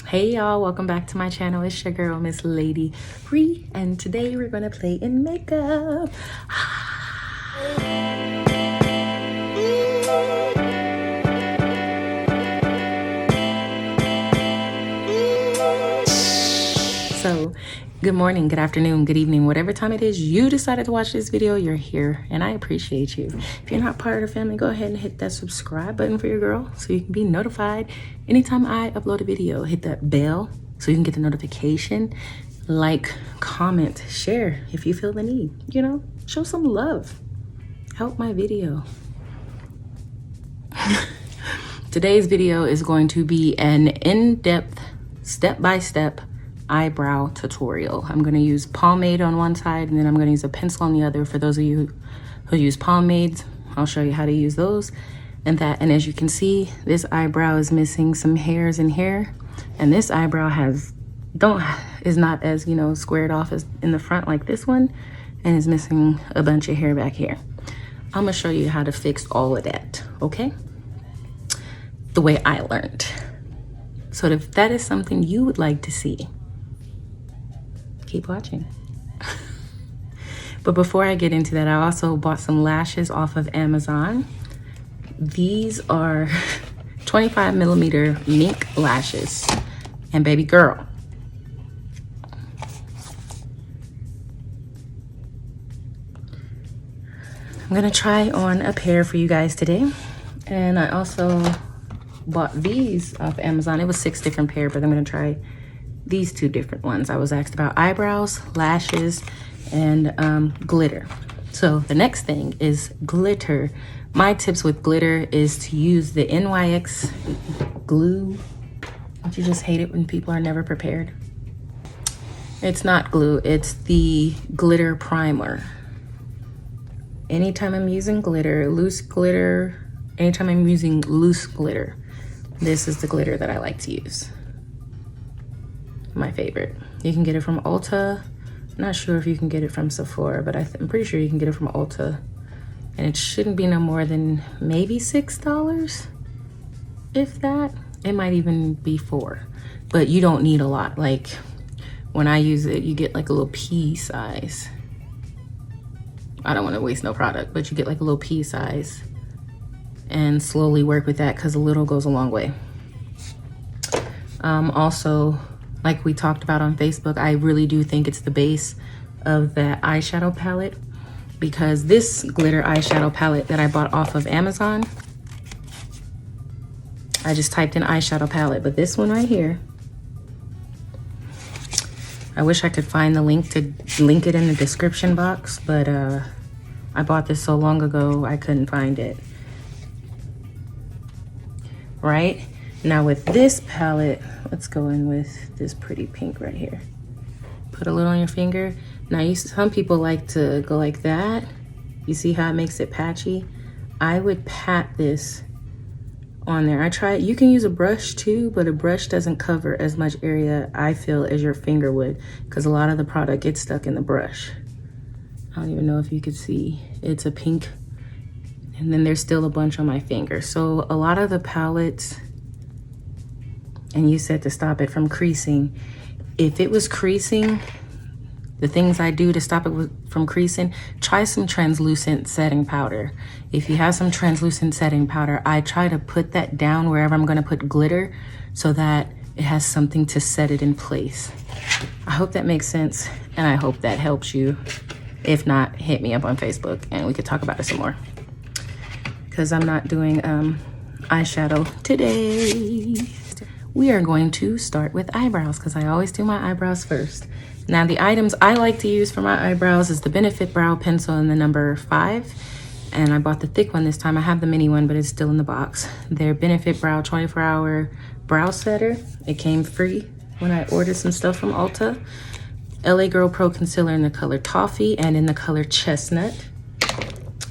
Hey y'all, welcome back to my channel. It's your girl Miss Lady Bree, and today we're gonna play in makeup. So good morning, good afternoon, good evening, whatever time it is you decided to watch this video, you're here and I appreciate you. If you're not part of the family, go ahead and hit that subscribe button for your girl so you can be notified anytime I upload a video. Hit that bell so you can get the notification. Like, comment, share if you feel the need, show some love, help my video. Today's video is going to be an in-depth, step-by-step eyebrow tutorial. I'm going to use pomade on one side and then I'm going to use a pencil on the other. For those of you who use pomades, I'll show you how to use those and that. And as you can see, this eyebrow is missing some hairs in here, and this eyebrow is not as squared off as in the front like this one, and is missing a bunch of hair back here. I'm gonna show you how to fix all of that, okay? The way I learned. So if that is something you would like to see, keep watching. But before I get into that, I also bought some lashes off of Amazon. These are 25mm mink lashes. And baby girl, I'm gonna try on a pair for you guys today. And I also bought these off Amazon. It was 6 different pair, but I'm gonna try these 2 different ones. I was asked about eyebrows, lashes, and glitter. So the next thing is glitter. My tips with glitter is to use the NYX glue. Don't you just hate it when people are never prepared? It's not glue, it's the glitter primer. Anytime I'm using glitter, anytime I'm using loose glitter, this is the glitter that I like to use. My favorite. You can get it from Ulta. I'm not sure if you can get it from Sephora, but I'm pretty sure you can get it from Ulta. And it shouldn't be no more than maybe $6, if that. It might even be $4, but you don't need a lot. Like when I use it, you get like a little pea size. I don't want to waste no product, but you get like a little pea size and slowly work with that because a little goes a long way. Also, like we talked about on Facebook, I really do think it's the base of that eyeshadow palette, because this glitter eyeshadow palette that I bought off of Amazon, I just typed in eyeshadow palette, but this one right here, I wish I could find the link to link it in the description box, but I bought this so long ago, I couldn't find it. Right? Now with this palette, let's go in with this pretty pink right here. Put a little on your finger. Now some people like to go like that. You see how it makes it patchy? I would pat this on there. You can use a brush too, but a brush doesn't cover as much area, I feel, as your finger would, because a lot of the product gets stuck in the brush. I don't even know if you could see. It's a pink, and then there's still a bunch on my finger. So a lot of the palettes, and you said to stop it from creasing. If it was creasing, the things I do to stop it from creasing, try some translucent setting powder. If you have some translucent setting powder, I try to put that down wherever I'm gonna put glitter so that it has something to set it in place. I hope that makes sense, and I hope that helps you. If not, hit me up on Facebook and we could talk about it some more. Because I'm not doing eyeshadow today. We are going to start with eyebrows because I always do my eyebrows first. Now the items I like to use for my eyebrows is the Benefit Brow Pencil in the number 5. And I bought the thick one this time. I have the mini one, but it's still in the box. Their Benefit Brow 24-hour brow setter. It came free when I ordered some stuff from Ulta. LA Girl Pro Concealer in the color Toffee and in the color Chestnut.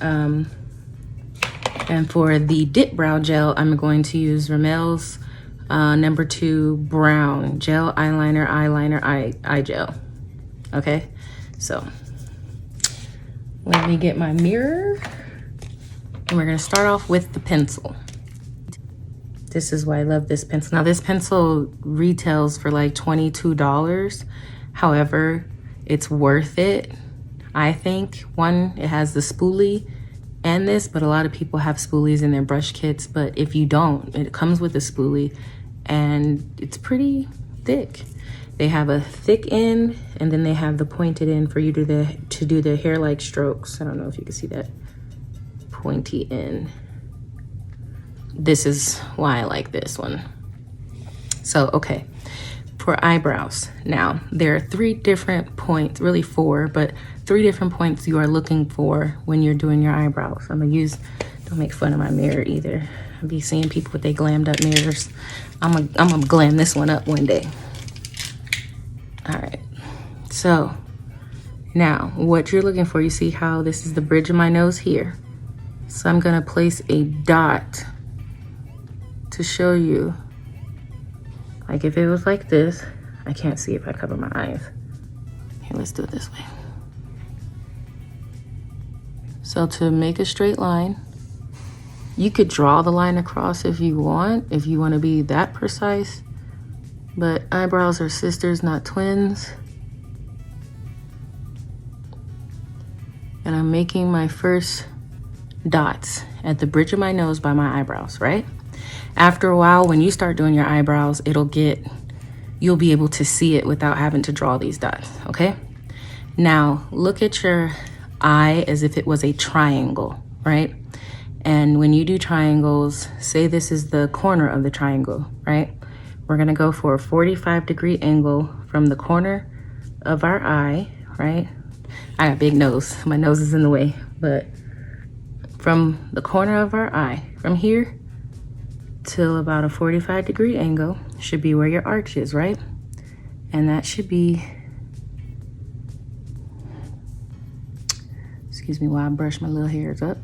And for the Dip Brow Gel, I'm going to use Rimmel's number 2 brown gel eyeliner eye gel. Okay, so let me get my mirror, and we're gonna start off with the pencil. This is why I love this pencil. Now this pencil retails for like $22. However, it's worth it. I think, one, it has the spoolie and this, but a lot of people have spoolies in their brush kits. But if you don't, it comes with a spoolie and it's pretty thick. They have a thick end and then they have the pointed end for you to do the hair-like strokes. I don't know if you can see that pointy end. This is why I like this one. So, okay, for eyebrows. Now, there are 3 different points, really 4, but 3 different points you are looking for when you're doing your eyebrows. I'm gonna use, don't make fun of my mirror either. I'll be seeing people with their glammed up mirrors. I'm gonna glam this one up one day. All right, so now what you're looking for, you see how this is the bridge of my nose here. So I'm gonna place a dot to show you, like if it was like this, I can't see if I cover my eyes. Here, let's do it this way. So to make a straight line, you could draw the line across if you want to be that precise, but eyebrows are sisters, not twins. And I'm making my first dots at the bridge of my nose by my eyebrows, right? After a while, when you start doing your eyebrows, you'll be able to see it without having to draw these dots, okay? Now, look at your eye as if it was a triangle, right? And when you do triangles, say this is the corner of the triangle, right? We're gonna go for a 45-degree angle from the corner of our eye, right? I got a big nose, my nose is in the way, but from the corner of our eye, from here till about a 45-degree angle should be where your arch is, right? And that should be, excuse me while I brush my little hairs up.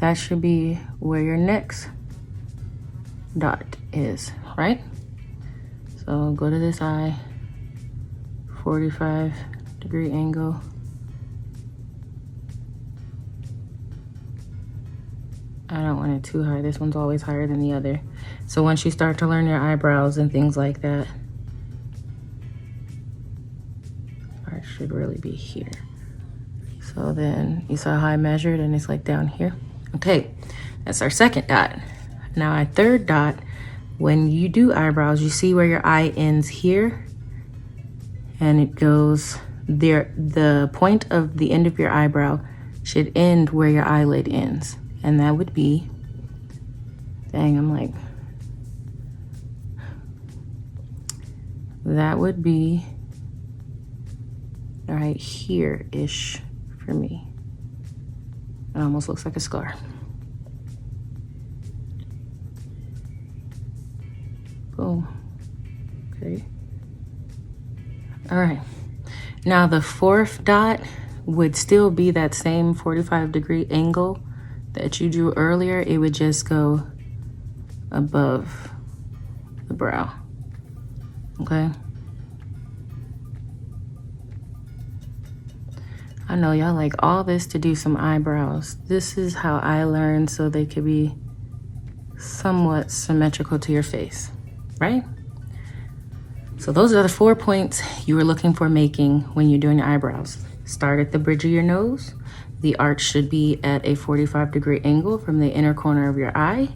That should be where your next dot is, right? So go to this eye, 45-degree angle. I don't want it too high. This one's always higher than the other. So once you start to learn your eyebrows and things like that, it should really be here. So then you saw how I measured and it's like down here. Okay, that's our second dot. Now our third dot, when you do eyebrows, you see where your eye ends here and it goes there. The point of the end of your eyebrow should end where your eyelid ends. And that would be, that would be right here-ish for me. It almost looks like a scar. Boom, okay. All right, now the 4th dot would still be that same 45-degree angle that you drew earlier. It would just go above the brow, okay? I know y'all like all this to do some eyebrows. This is how I learned so they could be somewhat symmetrical to your face, right? So those are the 4 points you were looking for making when you're doing your eyebrows. Start at the bridge of your nose. The arch should be at a 45-degree angle from the inner corner of your eye,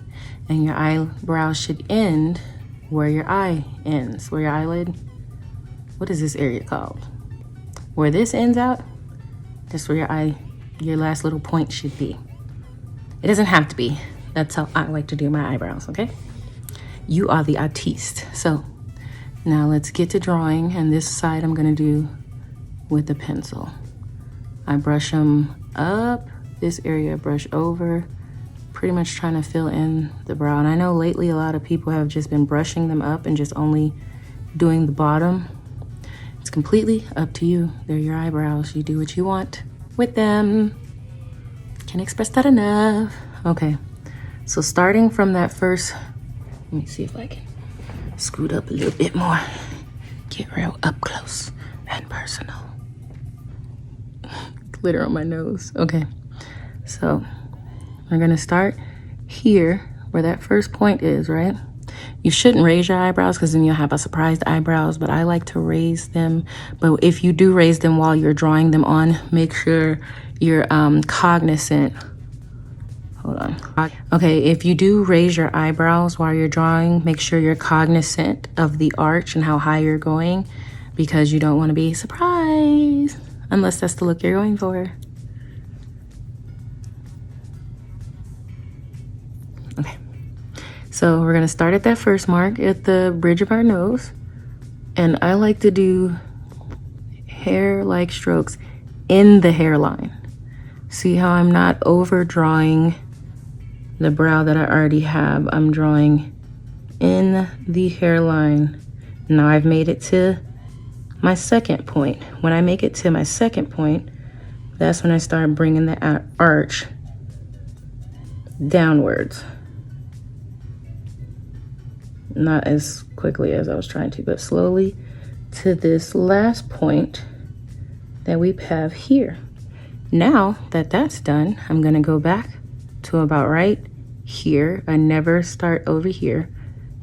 and your eyebrow should end where your eye ends, where your eyelid, what is this area called? Where this ends out, that's where your last little point should be. It doesn't have to be. That's how I like to do my eyebrows, okay? You are the artiste. So now let's get to drawing, and this side I'm gonna do with the pencil. I brush them up, this area brush over, pretty much trying to fill in the brow. And I know lately a lot of people have just been brushing them up and just only doing the bottom. It's completely up to you. They're your eyebrows. You do what you want with them. Can't express that enough. Okay, so starting from that first, let me see if I can scoot up a little bit more. Get real up close and personal. Glitter on my nose. Okay, so we're gonna start here where that first point is, right? You shouldn't raise your eyebrows because then you'll have a surprised eyebrows, but I like to raise them. But if you do raise them while you're drawing them on, make sure you're cognizant. Hold on. Okay, if you do raise your eyebrows while you're drawing, make sure you're cognizant of the arch and how high you're going, because you don't want to be surprised, unless that's the look you're going for. Okay, so we're gonna start at that first mark at the bridge of our nose, and I like to do hair-like strokes in the hairline. See how I'm not overdrawing the brow that I already have. I'm drawing in the hairline. Now I've made it to my second point. When I make it to my second point, that's when I start bringing the arch downwards. Not as quickly as I was trying to, but slowly to this last point that we have here. Now that that's done, I'm gonna go back to about right here. I never start over here.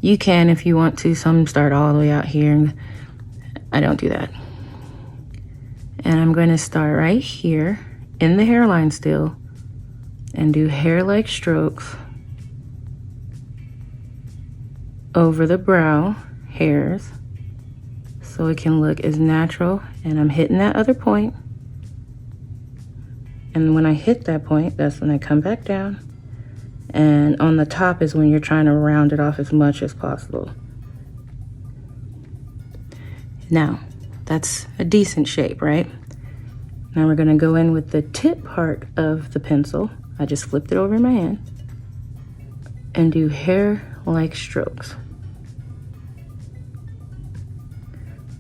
You can if you want to. Some start all the way out here, and I don't do that. And I'm going to start right here in the hairline still and do hair-like strokes over the brow hairs so it can look as natural. And I'm hitting that other point. And when I hit that point, that's when I come back down. And on the top is when you're trying to round it off as much as possible. Now, that's a decent shape, right? Now we're gonna go in with the tip part of the pencil. I just flipped it over in my hand and do hair-like strokes.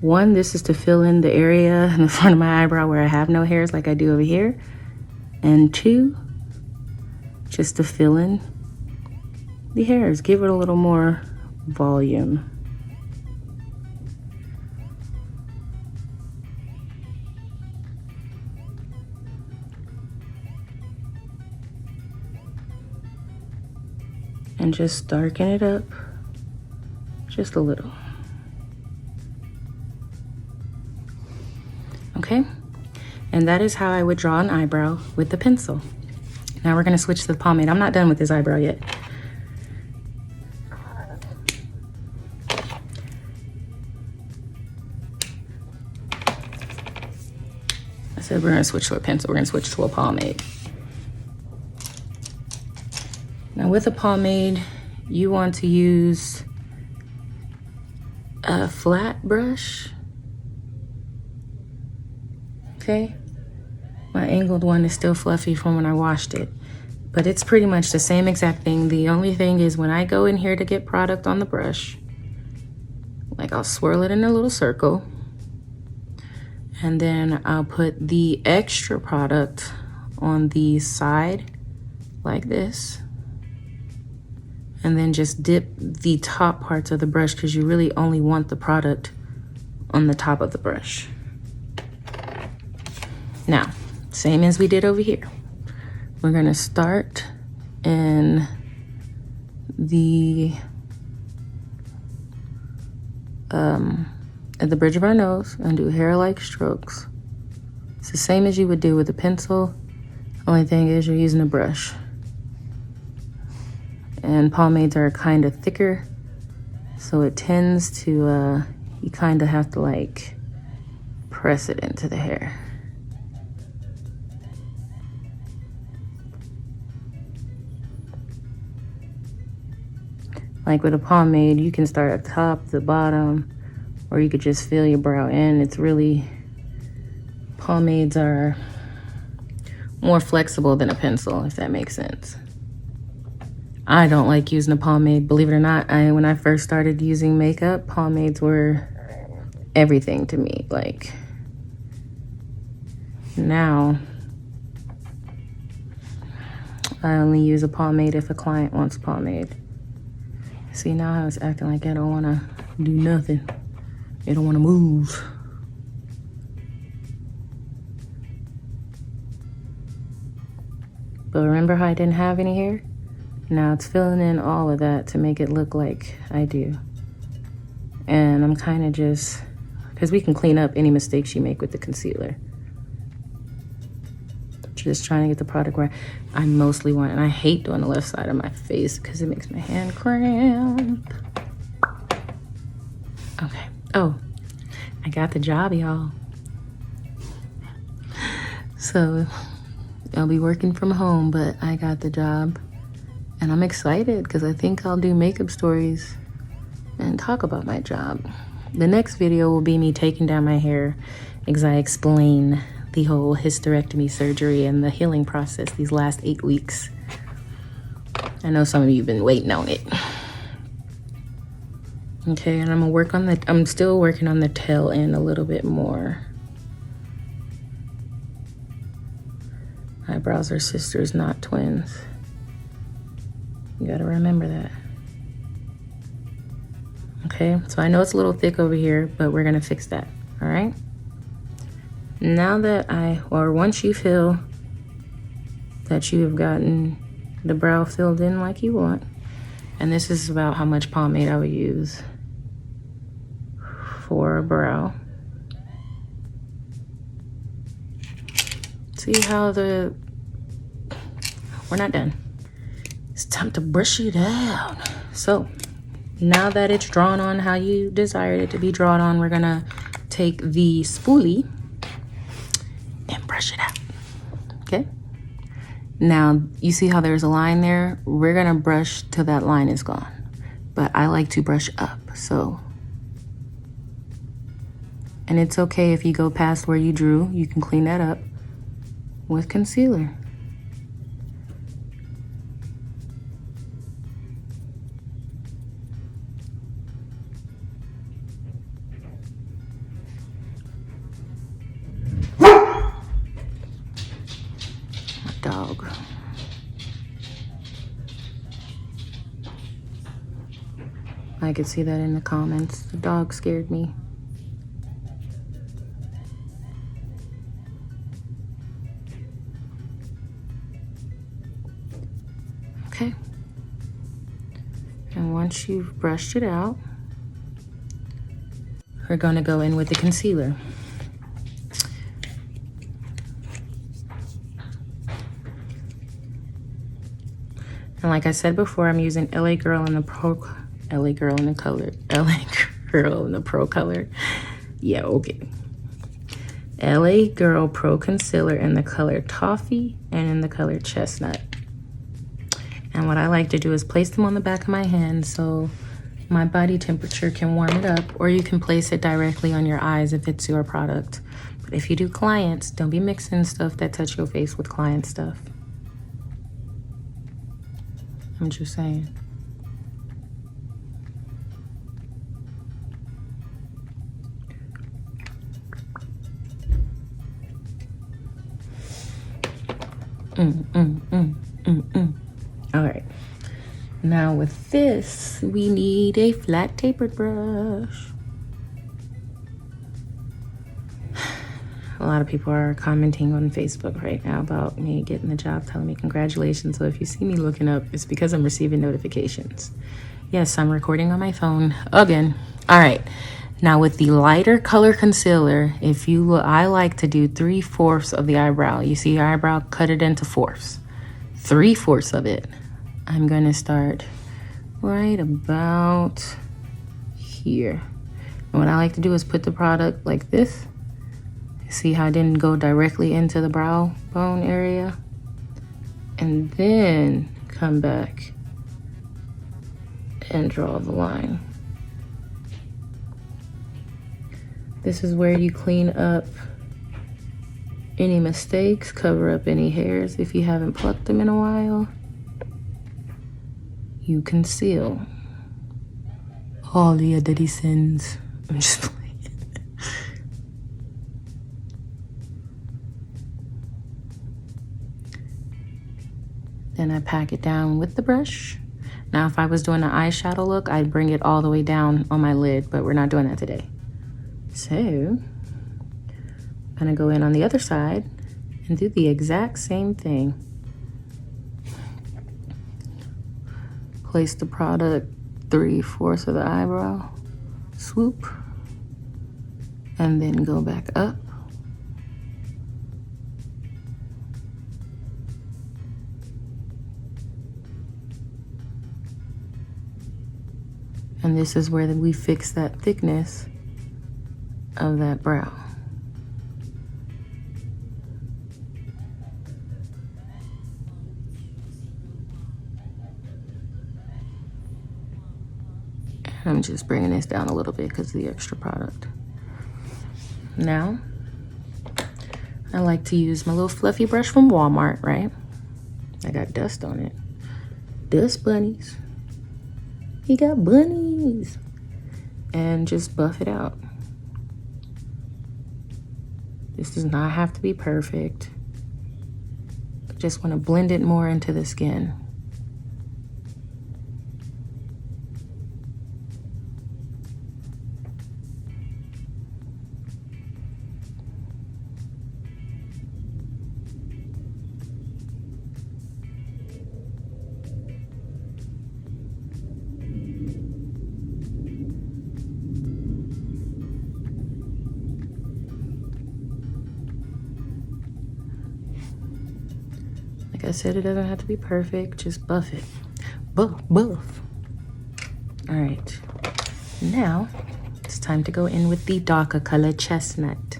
One, this is to fill in the area in the front of my eyebrow where I have no hairs like I do over here. And two, just to fill in the hairs, give it a little more volume. And just darken it up just a little. Okay, and that is how I would draw an eyebrow with the pencil. Now we're gonna switch to the pomade. I'm not done with this eyebrow yet. I said we're gonna switch to a pencil. We're gonna switch to a pomade. Now with a pomade, you want to use a flat brush. Okay. My angled one is still fluffy from when I washed it, but it's pretty much the same exact thing. The only thing is when I go in here to get product on the brush, like I'll swirl it in a little circle, and then I'll put the extra product on the side like this, and then just dip the top parts of the brush because you really only want the product on the top of the brush. Now, same as we did over here. We're gonna start in the at the bridge of our nose and do hair-like strokes. It's the same as you would do with a pencil. Only thing is you're using a brush. And pomades are kind of thicker, so it tends to, you kind of have to like press it into the hair. Like with a pomade, you can start at the top, the bottom, or you could just fill your brow in. It's really, pomades are more flexible than a pencil, if that makes sense. I don't like using a pomade, believe it or not. When I first started using makeup, pomades were everything to me. Like, now, I only use a pomade if a client wants a pomade. See, now I was acting like I don't want to do nothing. I don't want to move. But remember how I didn't have any hair? Now it's filling in all of that to make it look like I do. And I'm kind of just, because we can clean up any mistakes you make with the concealer. Just trying to get the product where I mostly want. And I hate doing the left side of my face because it makes my hand cramp. Okay. Oh, I got the job, y'all. So I'll be working from home, but I got the job. And I'm excited because I think I'll do makeup stories and talk about my job. The next video will be me taking down my hair as I explain the whole hysterectomy surgery and the healing process these last 8 weeks. I know some of you have been waiting on it. Okay, and I'm still working on the tail end a little bit more. Eyebrows are sisters, not twins. You gotta remember that. Okay, so I know it's a little thick over here, but we're gonna fix that, all right? Now that once you feel that you have gotten the brow filled in like you want, and this is about how much pomade I would use for a brow. See how we're not done. It's time to brush it out. So now that it's drawn on how you desired it to be drawn on, we're gonna take the spoolie and brush it out, okay? Now, you see how there's a line there? We're gonna brush till that line is gone. But I like to brush up, so. And it's okay if you go past where you drew, you can clean that up with concealer. Dog. I could see that in the comments. The dog scared me. Okay. And once you've brushed it out, we're gonna go in with the concealer. And like I said before, I'm using LA Girl in the Pro Color. Yeah, okay. LA Girl Pro Concealer in the color Toffee and in the color Chestnut. And what I like to do is place them on the back of my hand so my body temperature can warm it up, or you can place it directly on your eyes if it's your product. But if you do clients, don't be mixing stuff that touch your face with client stuff. I'm just saying. All right. Now with this, we need a flat tapered brush. A lot of people are commenting on Facebook right now about me getting the job, telling me congratulations. So if you see me looking up, it's because I'm receiving notifications. Yes, I'm recording on my phone again. All right. Now with the lighter color concealer, I like to do 3/4 of the eyebrow. You see your eyebrow, cut it into fourths. 3/4 of it. I'm gonna start right about here. And what I like to do is put the product like this. See how I didn't go directly into the brow bone area? And then come back and draw the line. This is where you clean up any mistakes, cover up any hairs if you haven't plucked them in a while. You conceal all your dirty sins. I'm just playing. Then I pack it down with the brush. Now, if I was doing an eyeshadow look, I'd bring it all the way down on my lid, but we're not doing that today. So, I'm gonna go in on the other side and do the exact same thing. Place the product 3/4 of the eyebrow, swoop, and then go back up. And this is where we fix that thickness of that brow. I'm just bringing this down a little bit because of the extra product. Now, I like to use my little fluffy brush from Walmart, right? I got dust on it. Dust bunnies. He got bunnies. And just buff it out. This does not have to be perfect. Just want to blend it more into the skin. Like I said, it doesn't have to be perfect. Just buff it. Buff, buff. All right. Now, it's time to go in with the darker color chestnut.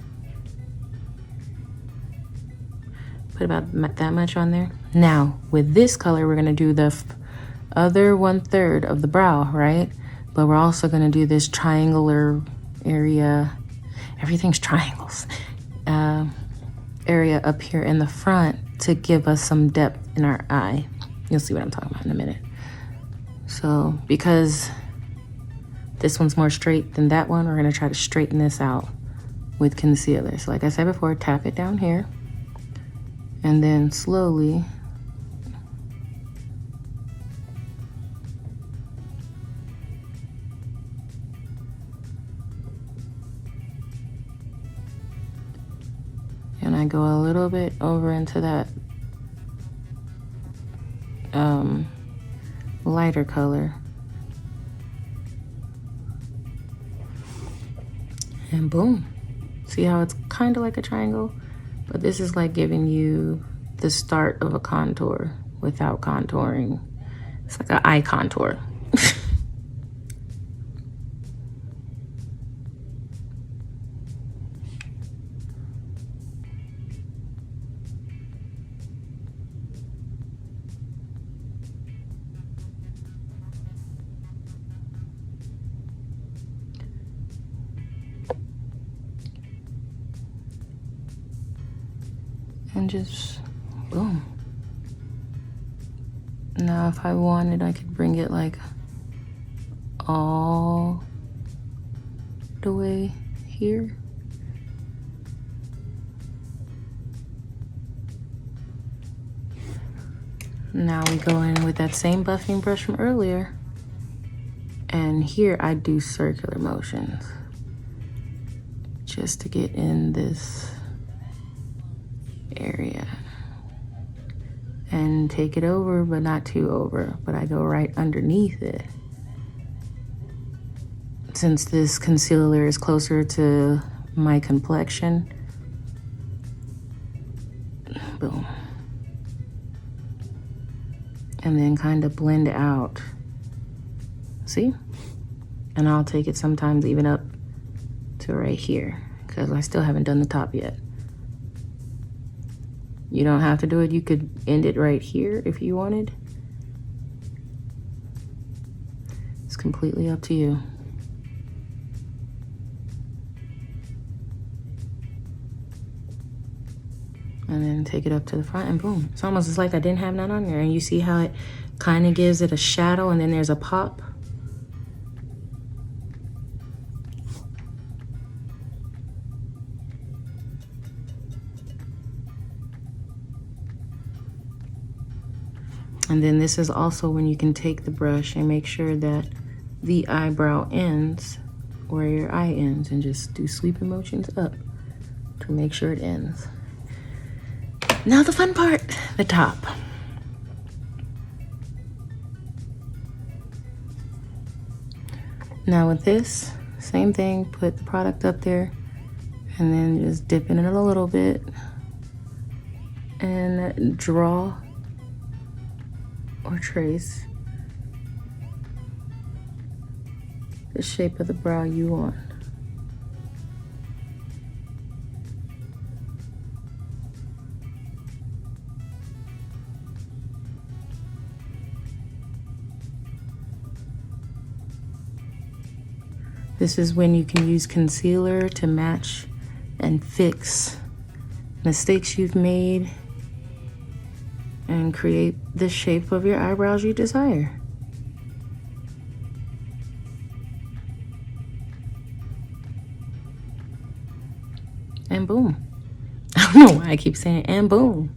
Put about that much on there. Now, with this color, we're gonna do the other 1/3 of the brow, right? But we're also gonna do this triangular area. Everything's triangles. Area up here in the front to give us some depth in our eye. You'll see what I'm talking about in a minute. So because this one's more straight than that one, we're gonna try to straighten this out with concealer. So like I said before, tap it down here and then slowly and I go a little bit over into that lighter color. And boom. See how it's kind of like a triangle? But this is like giving you the start of a contour without contouring. It's like an eye contour. And just boom. Now if I wanted, I could bring it like all the way here. Now we go in with that same buffing brush from earlier. And here I do circular motions just to get in this area and take it over, but not too over, but I go right underneath it. Since this concealer is closer to my complexion, boom. And then kind of blend out, see? And I'll take it sometimes even up to right here because I still haven't done the top yet. You don't have to do it. You could end it right here if you wanted. It's completely up to you. And then take it up to the front and boom. It's almost as like I didn't have none on there. And you see how it kind of gives it a shadow and then there's a pop. And then this is also when you can take the brush and make sure that the eyebrow ends where your eye ends and just do sweeping motions up to make sure it ends. Now the fun part, the top. Now with this, same thing, put the product up there and then just dip in it a little bit and draw or trace the shape of the brow you want. This is when you can use concealer to match and fix mistakes you've made and create the shape of your eyebrows you desire. And boom. I don't know why I keep saying and boom.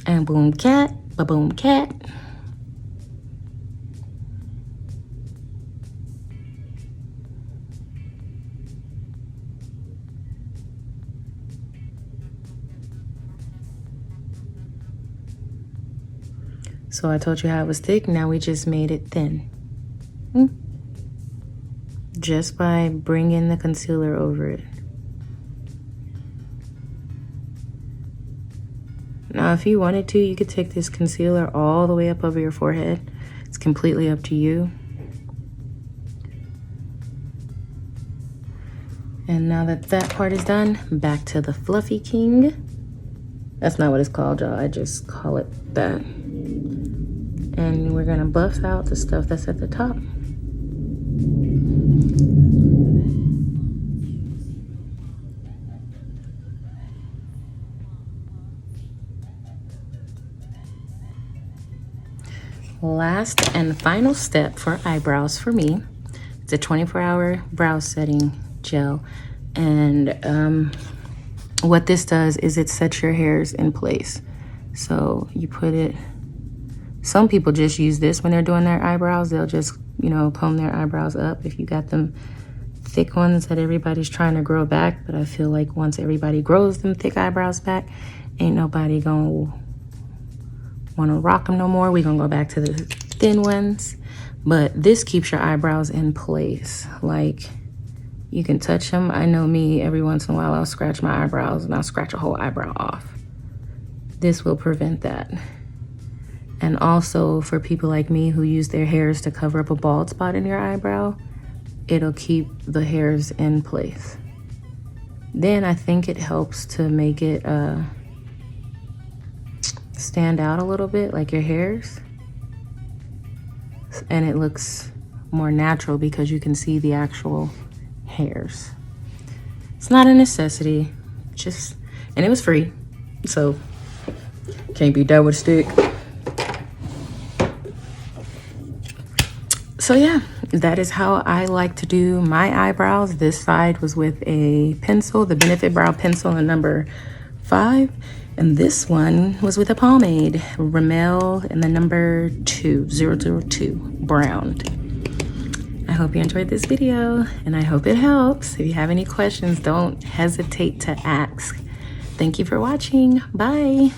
And boom cat, ba-boom cat. So I told you how it was thick, now we just made it thin. Just by bringing the concealer over it. Now if you wanted to, you could take this concealer all the way up over your forehead. It's completely up to you. And now that that part is done, back to the Fluffy King. That's not what it's called, y'all. I just call it that. And we're gonna buff out the stuff that's at the top. Last and final step for eyebrows for me. It's a 24-hour brow setting gel. And what this does is it sets your hairs in place. So you put it, some people just use this when they're doing their eyebrows. They'll just, you know, comb their eyebrows up if you got them thick ones that everybody's trying to grow back. But I feel like once everybody grows them thick eyebrows back, ain't nobody gonna wanna rock them no more. We gonna go back to the thin ones. But this keeps your eyebrows in place. Like, you can touch them. I know me, every once in a while I'll scratch my eyebrows and I'll scratch a whole eyebrow off. This will prevent that. And also for people like me who use their hairs to cover up a bald spot in your eyebrow, it'll keep the hairs in place. Then I think it helps to make it stand out a little bit, like your hairs. And it looks more natural because you can see the actual hairs. It's not a necessity, just, and it was free, so can't beat that with a stick. So yeah, that is how I like to do my eyebrows. This side was with a pencil, the Benefit Brow Pencil in number 5. And this one was with a pomade, Rimmel in the number 002 brown. I hope you enjoyed this video and I hope it helps. If you have any questions, don't hesitate to ask. Thank you for watching. Bye.